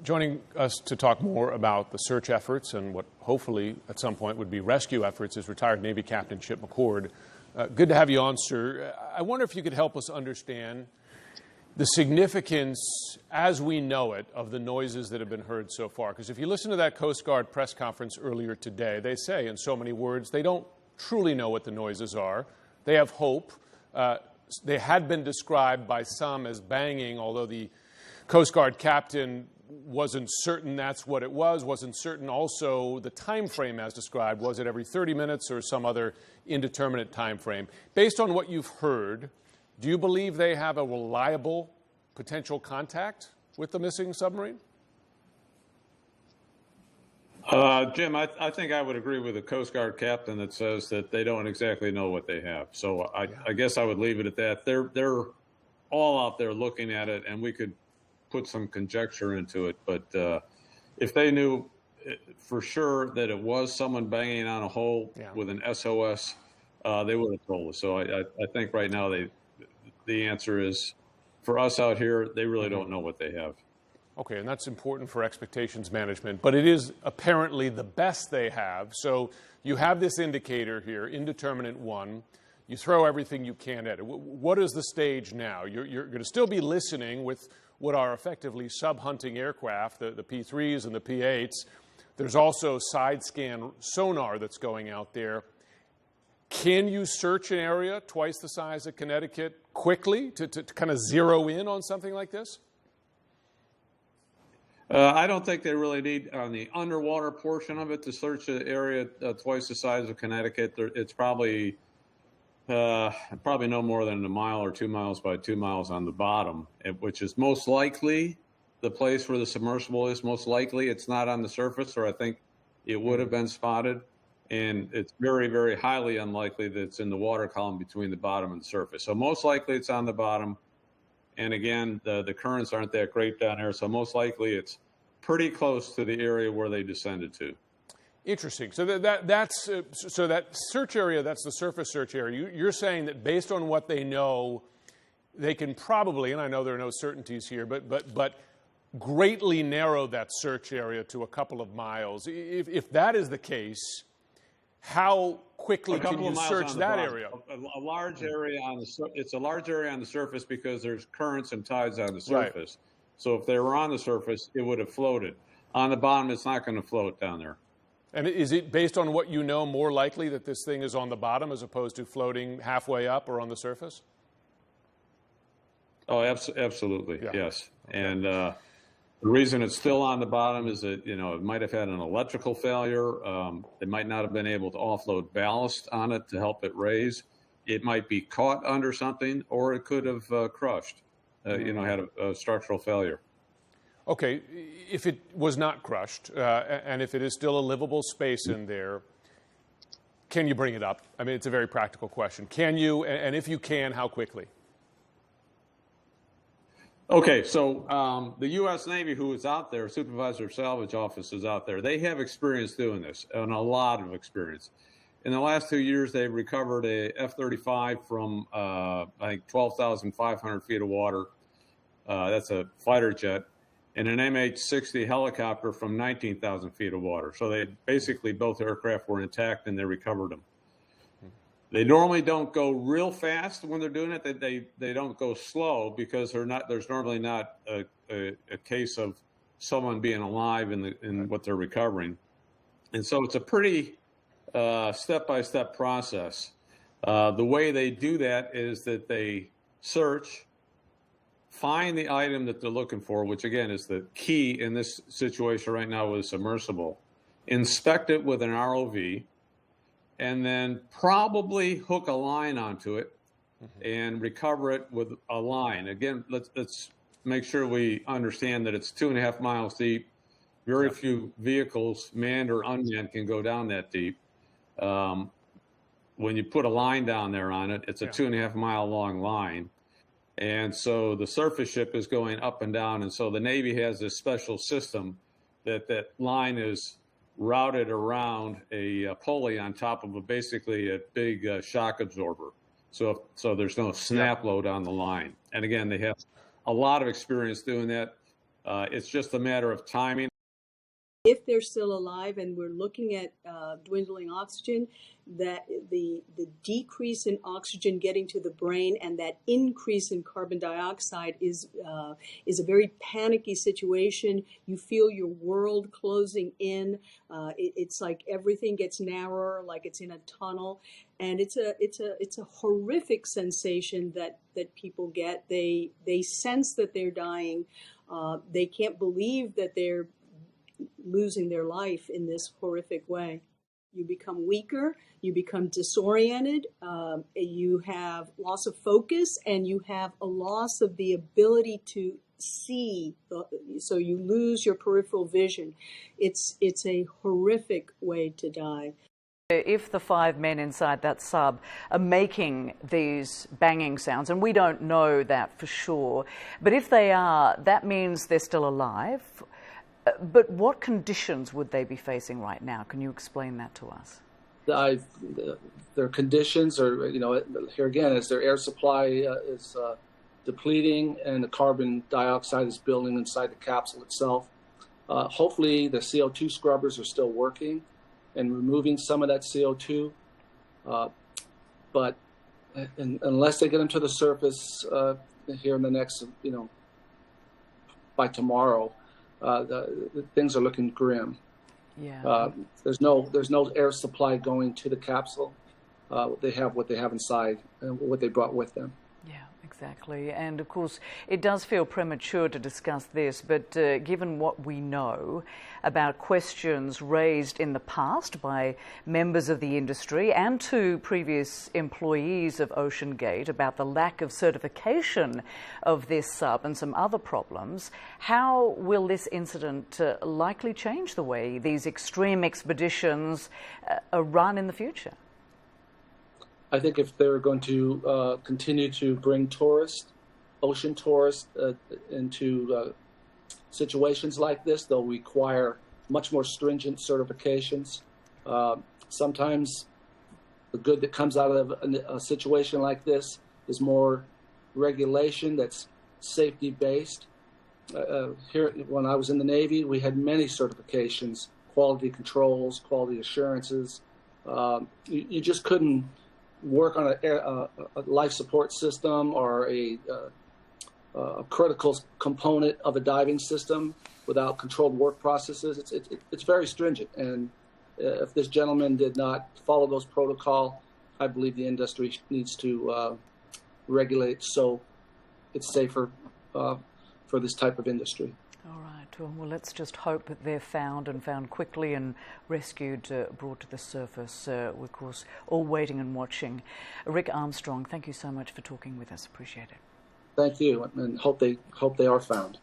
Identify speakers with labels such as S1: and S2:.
S1: Joining us to talk more about the search efforts and what hopefully at some point would be rescue efforts is retired Navy Captain Chip McCord. Good to have you on, sir. I wonder if you could help us understand the significance, as we know it, of the noises that have been heard so far. Because if you listen to that Coast Guard press conference earlier today, they say in so many words they don't truly know what the noises are. They have hope. They had been described by some as banging, although the Coast Guard captain wasn't certain that's what it was, wasn't certain also the time frame as described. Was it every 30 minutes or some other indeterminate time frame? Based on what you've heard, do you believe they have a reliable potential contact with the missing submarine?
S2: Jim, I think I would agree with the Coast Guard captain that says that they don't exactly know what they have. So I guess I would leave it at that. They're all out there looking at it, and we could put some conjecture into it. But if they knew for sure that it was someone banging on a hole with an SOS, they would have told us. So I think right now the answer is, for us out here, they really don't know what they have.
S1: Okay, and that's important for expectations management, but it is apparently the best they have. So you have this indicator here, indeterminate one. You throw everything you can at it. What is the stage now? You're going to still be listening with what are effectively sub-hunting aircraft, the P-3s and the P-8s. There's also side scan sonar that's going out there. Can you search an area twice the size of Connecticut quickly to kind of zero in on something like this?
S2: I don't think they really need, on the underwater portion of it, to search an area twice the size of Connecticut. It's probably no more than a mile or 2 miles by 2 miles on the bottom, which is most likely the place where the submersible is. Most likely it's not on the surface, or I think it would have been spotted. And it's very, very highly unlikely that it's in the water column between the bottom and the surface. So most likely it's on the bottom. And again, the currents aren't that great down there, so most likely it's pretty close to the area where they descended to.
S1: Interesting. So that's so that search area, that's the surface search area. You're saying that based on what they know, they can probably, and I know there are no certainties here, but greatly narrow that search area to a couple of miles. If that is the case, how quickly can you search that area?
S2: A large area it's a large area on the surface because there's currents and tides on the surface. Right. So if they were on the surface, it would have floated. On the bottom, it's not going to float down there.
S1: And is it, based on what you know, more likely that this thing is on the bottom as opposed to floating halfway up or on the surface?
S2: Oh, absolutely, yeah. Yes. Okay. And the reason it's still on the bottom is that, it might have had an electrical failure. It might not have been able to offload ballast on it to help it raise. It might be caught under something, or it could have crushed, had a structural failure.
S1: Okay, if it was not crushed, and if it is still a livable space in there, can you bring it up? I mean, it's a very practical question. Can you, and if you can, how quickly?
S2: Okay, so the U.S. Navy, who is out there, Supervisor of Salvage Office is out there, they have experience doing this, and a lot of experience. In the last 2 years, they've recovered a F-35 from, I think, 12,500 feet of water. That's a fighter jet. And an MH-60 helicopter from 19,000 feet of water. So they basically, both aircraft were intact, and they recovered them. They normally don't go real fast when they're doing it. They don't go slow because there's normally not a case of someone being alive in what they're recovering. And so it's a pretty step-by-step process. The way they do that is that they search, find the item that they're looking for, which again is the key in this situation right now with a submersible, inspect it with an ROV, and then probably hook a line onto it and recover it with a line. Again, let's make sure we understand that it's 2.5 miles deep. Very few vehicles, manned or unmanned, can go down that deep. When you put a line down there on it, it's a 2.5 mile long line. And so the surface ship is going up and down. And so the Navy has this special system that line is routed around a pulley on top of basically a big shock absorber. So there's no snap load on the line. And again, they have a lot of experience doing that. It's just a matter of timing.
S3: If they're still alive and we're looking at dwindling oxygen, that the decrease in oxygen getting to the brain and that increase in carbon dioxide is a very panicky situation. You feel your world closing in. It's like everything gets narrower, like it's in a tunnel, and it's a horrific sensation that people get. They sense that they're dying. They can't believe that they're losing their life in this horrific way. You become weaker, you become disoriented, you have loss of focus, and you have a loss of the ability to see, so you lose your peripheral vision. It's a horrific way to die.
S4: If the 5 men inside that sub are making these banging sounds, and we don't know that for sure, but if they are, that means they're still alive. But what conditions would they be facing right now? Can you explain that to us?
S5: Their conditions are, here again, as their air supply is depleting and the carbon dioxide is building inside the capsule itself. Hopefully the CO2 scrubbers are still working and removing some of that CO2. But unless they get them to the surface here in the next, by tomorrow, the things are looking grim.
S4: Yeah.
S5: There's no air supply going to the capsule. They have what they have inside and what they brought with them.
S4: Yeah, exactly. And of course, it does feel premature to discuss this, but given what we know about questions raised in the past by members of the industry and to previous employees of OceanGate about the lack of certification of this sub and some other problems, how will this incident likely change the way these extreme expeditions are run in the future?
S5: I think if they're going to continue to bring ocean tourists into situations like this, they'll require much more stringent certifications. Sometimes the good that comes out of a situation like this is more regulation that's safety-based. Here, when I was in the Navy, we had many certifications, quality controls, quality assurances. You just couldn't work on a life support system or a critical component of a diving system without controlled work processes. It's very stringent, and if this gentleman did not follow those protocol, I believe the industry needs to regulate so it's safer for this type of industry.
S4: All right. Well, let's just hope that they're found quickly and rescued, brought to the surface. We're, of course, all waiting and watching. Rick Armstrong, thank you so much for talking with us. Appreciate it.
S5: Thank you, and hope they are found.